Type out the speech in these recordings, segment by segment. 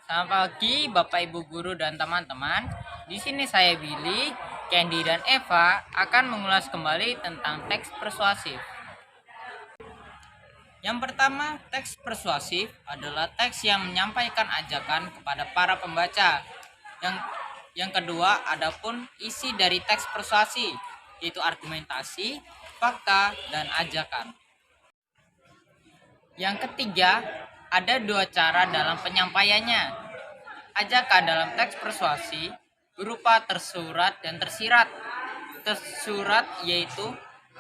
Selamat pagi Bapak Ibu guru dan teman-teman. Di sini saya Billy, Candy dan Eva akan mengulas kembali tentang teks persuasif. Yang pertama, teks persuasif adalah teks yang menyampaikan ajakan kepada para pembaca. Yang kedua, adapun isi dari teks persuasi, yaitu argumentasi, fakta, dan ajakan. Yang ketiga, ada dua cara dalam penyampaiannya. Ajakan dalam teks persuasi berupa tersurat dan tersirat. Tersurat yaitu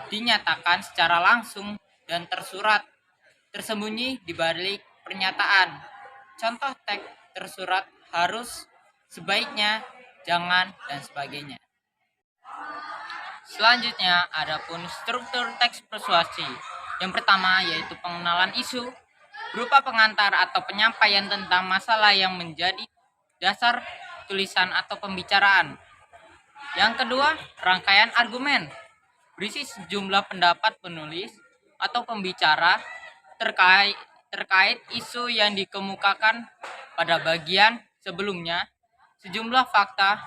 dinyatakan secara langsung dan tersurat tersembunyi di balik pernyataan. Contoh teks tersurat harus, sebaiknya, jangan, dan sebagainya. Selanjutnya, adapun struktur teks persuasi. Yang pertama yaitu pengenalan isu, berupa pengantar atau penyampaian tentang masalah yang menjadi dasar tulisan atau pembicaraan. Yang kedua, rangkaian argumen, berisi sejumlah pendapat penulis atau pembicara terkait isu yang dikemukakan pada bagian sebelumnya. Sejumlah fakta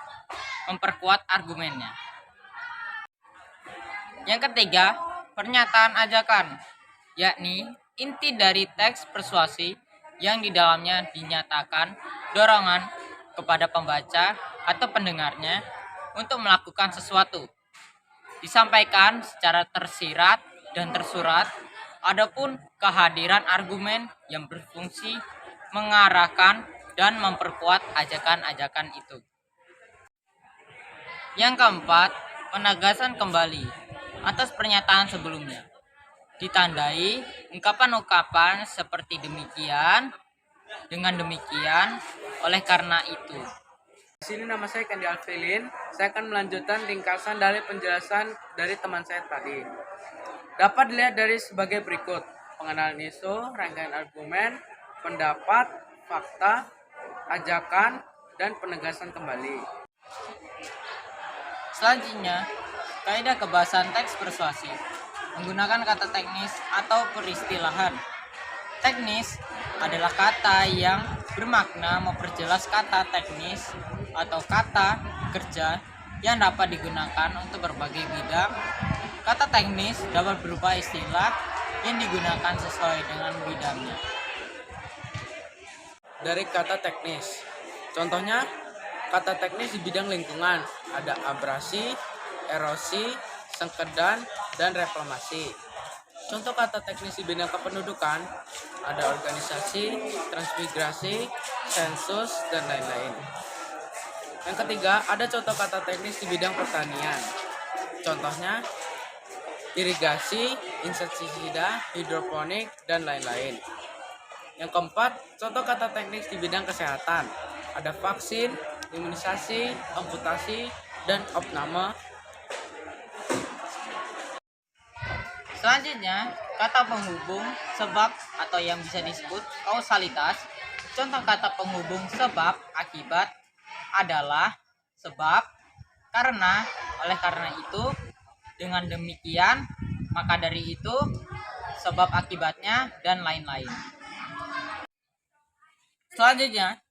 memperkuat argumennya. Yang ketiga, pernyataan ajakan, yakni inti dari teks persuasi yang di dalamnya dinyatakan dorongan kepada pembaca atau pendengarnya untuk melakukan sesuatu. Disampaikan secara tersirat dan tersurat, adapun kehadiran argumen yang berfungsi mengarahkan dan memperkuat ajakan-ajakan itu. Yang keempat, penegasan kembali atas pernyataan sebelumnya. Ditandai ungkapan-ungkapan seperti demikian, dengan demikian, oleh karena itu. Di sini nama saya Candy Alfilin. Saya akan melanjutkan ringkasan dari penjelasan dari teman saya tadi. Dapat dilihat dari sebagai berikut: pengenalan isu, rangkaian argumen, pendapat, fakta, ajakan, dan penegasan kembali. Selanjutnya, kaidah kebahasan teks persuasi menggunakan kata teknis atau peristilahan. Teknis adalah kata yang bermakna memperjelas kata teknis atau kata kerja yang dapat digunakan untuk berbagai bidang. Kata teknis dapat berupa istilah yang digunakan sesuai dengan bidangnya. Dari kata teknis, contohnya kata teknis di bidang lingkungan ada abrasi, erosi, sengkedan, dan reklamasi. Contoh kata teknis di bidang kependudukan ada organisasi, transmigrasi, sensus, dan lain-lain. Yang ketiga, ada contoh kata teknis di bidang pertanian. Contohnya irigasi, insektisida, hidroponik, dan lain-lain. Yang keempat, contoh kata teknis di bidang kesehatan ada vaksin, imunisasi, amputasi, dan opname. Selanjutnya, kata penghubung sebab atau yang bisa disebut kausalitas. Contoh kata penghubung sebab akibat adalah sebab, karena, oleh karena itu, dengan demikian, maka dari itu, sebab akibatnya, dan lain-lain. Selanjutnya,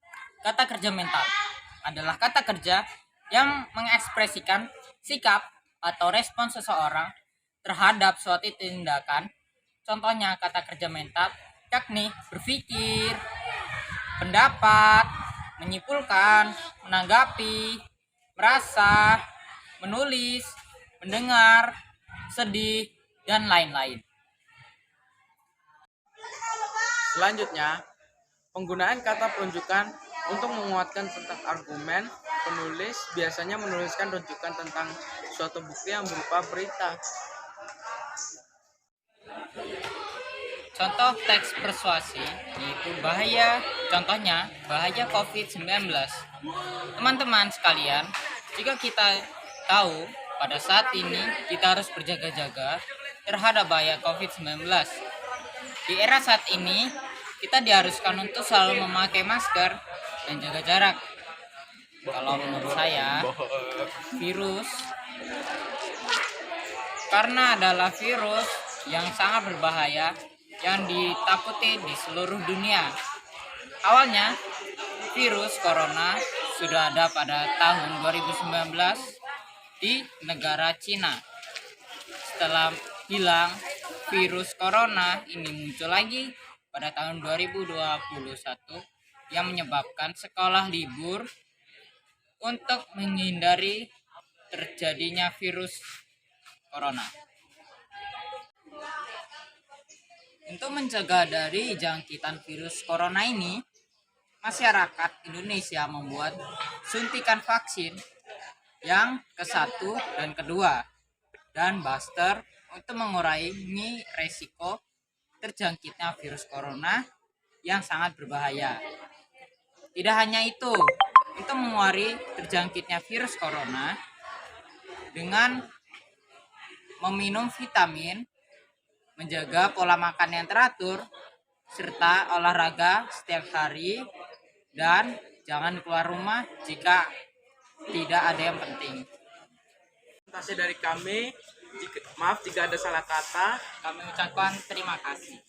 kata kerja mental adalah kata kerja yang mengekspresikan sikap atau respon seseorang terhadap suatu tindakan. Contohnya kata kerja mental yakni berpikir, pendapat, menyimpulkan, menanggapi, merasa, menulis, mendengar, sedih, dan lain-lain. Selanjutnya, penggunaan kata penunjukan untuk menguatkan tentang argumen. Penulis biasanya menuliskan rujukan tentang suatu bukti yang berupa berita. Contoh teks persuasi yaitu contohnya bahaya COVID-19. Teman-teman sekalian, jika kita tahu pada saat ini kita harus berjaga-jaga terhadap bahaya COVID-19. Di era saat ini, kita diharuskan untuk selalu memakai masker dan jaga jarak. Kalau menurut saya, virus karena adalah virus yang sangat berbahaya yang ditakuti di seluruh dunia. Awalnya, virus corona sudah ada pada tahun 2019 di negara Cina. Setelah hilang, virus corona ini muncul lagi pada tahun 2021 yang menyebabkan sekolah libur untuk menghindari terjadinya virus corona. Untuk mencegah dari jangkitan virus corona ini, masyarakat Indonesia membuat suntikan vaksin yang ke-1 dan kedua dan booster untuk mengurangi resiko terjangkitnya virus corona yang sangat berbahaya. Tidak hanya itu, untuk mengurangi terjangkitnya virus corona dengan meminum vitamin, menjaga pola makan yang teratur, serta olahraga setiap hari, dan jangan keluar rumah jika tidak ada yang penting. Terima kasih dari kami. Maaf jika ada salah kata. Kami ucapkan terima kasih.